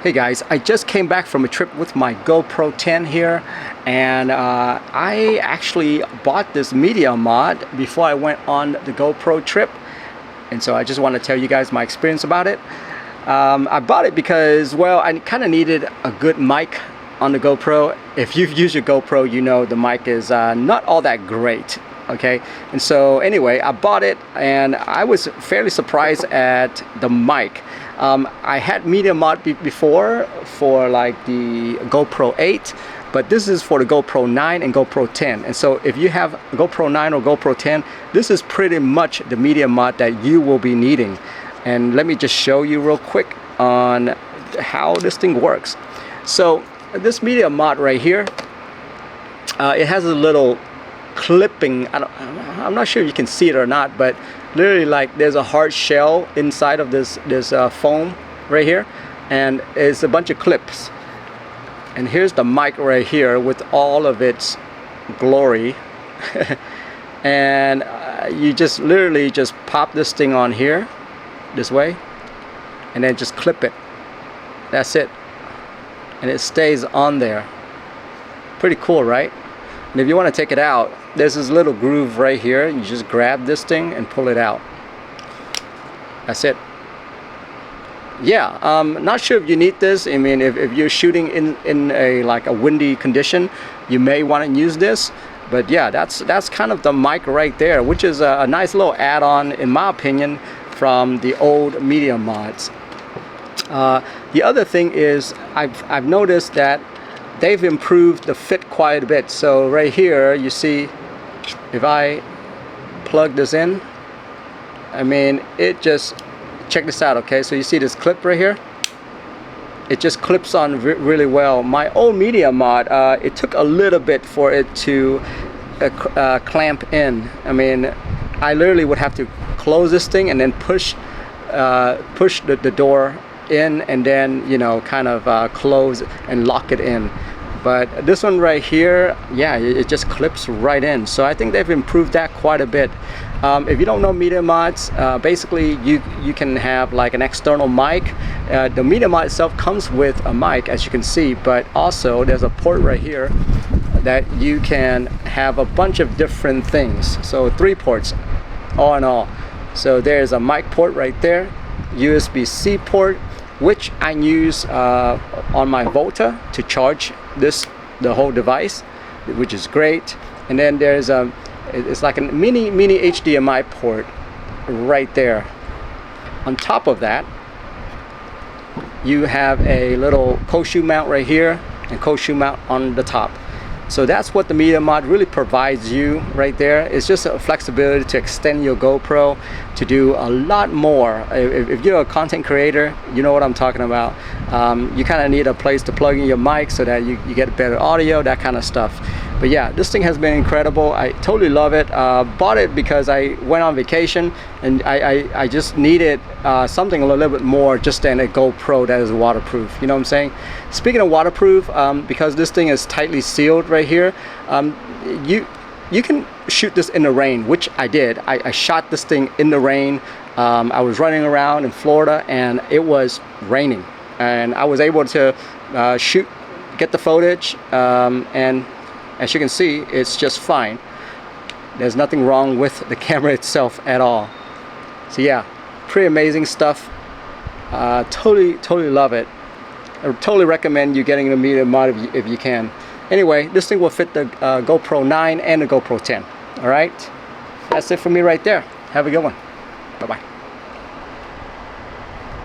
Hey guys, I just came back from a trip with my GoPro 10 here, and I actually bought this media mod before I went on the GoPro trip, and so I just want to tell you guys my experience about it. I bought it because, well, I kind of needed a good mic on the GoPro. If you've used your GoPro, you know the mic is not all that great. Okay, and so anyway, I bought it and I was fairly surprised at the mic. I had media mod before for like the GoPro 8, but this is for the GoPro 9 and GoPro 10. And so if you have a GoPro 9 or GoPro 10, this is pretty much the media mod that you will be needing. And let me just show you real quick on how this thing works. So this media mod right here, it has a little clipping. I'm not sure if you can see it or not, but literally like there's a hard shell inside of this foam right here, and it's a bunch of clips. And here's the mic right here with all of its glory. And you just literally just pop this thing on here this way and then just clip it. That's it, and it stays on there. Pretty cool, right? And if you want to take it out, there's this little groove right here. You just grab this thing and pull it out. That's it. Yeah, not sure if you need this. I mean, if you're shooting in a like a windy condition, you may want to use this. But yeah, that's kind of the mic right there, which is a nice little add-on, in my opinion, from the old media mods. The other thing is I've noticed that they've improved the fit quite a bit. So right here, you see, if I plug this in, I mean, it just, check this out, okay? So you see this clip right here? It just clips on really well. My old media mod, it took a little bit for it to clamp in. I mean, I literally would have to close this thing and then push the door in, and then, you know, kind of close and lock it in. But this one right here, yeah, it just clips right in. So I think they've improved that quite a bit. If you don't know media mods, basically you can have like an external mic. The media mod itself comes with a mic, as you can see, but also there's a port right here that you can have a bunch of different things. So 3 ports all in all. So there's a mic port right there, USB-C port, which I use on my Volta to charge the whole device, which is great. And then there's it's like a mini HDMI port right there. On top of that, you have a little cold shoe mount right here and cold shoe mount on the top. So that's what the media mod really provides you right there. It's just a flexibility to extend your GoPro to do a lot more. If you're a content creator, you know what I'm talking about. You kind of need a place to plug in your mic so that you get better audio, that kind of stuff. But yeah, this thing has been incredible. I totally love it. Bought it because I went on vacation and I just needed something a little bit more just than a GoPro that is waterproof. You know what I'm saying? Speaking of waterproof, because this thing is tightly sealed right here, you can shoot this in the rain, which I did. I shot this thing in the rain. I was running around in Florida and it was raining, and I was able to get the footage, and as you can see, it's just fine. There's nothing wrong with the camera itself at all. So yeah, pretty amazing stuff. Totally love it. I would totally recommend you getting the media mod if you can. Anyway, this thing will fit the GoPro 9 and the GoPro 10. All right, that's it for me right there. Have a good one. Bye-bye.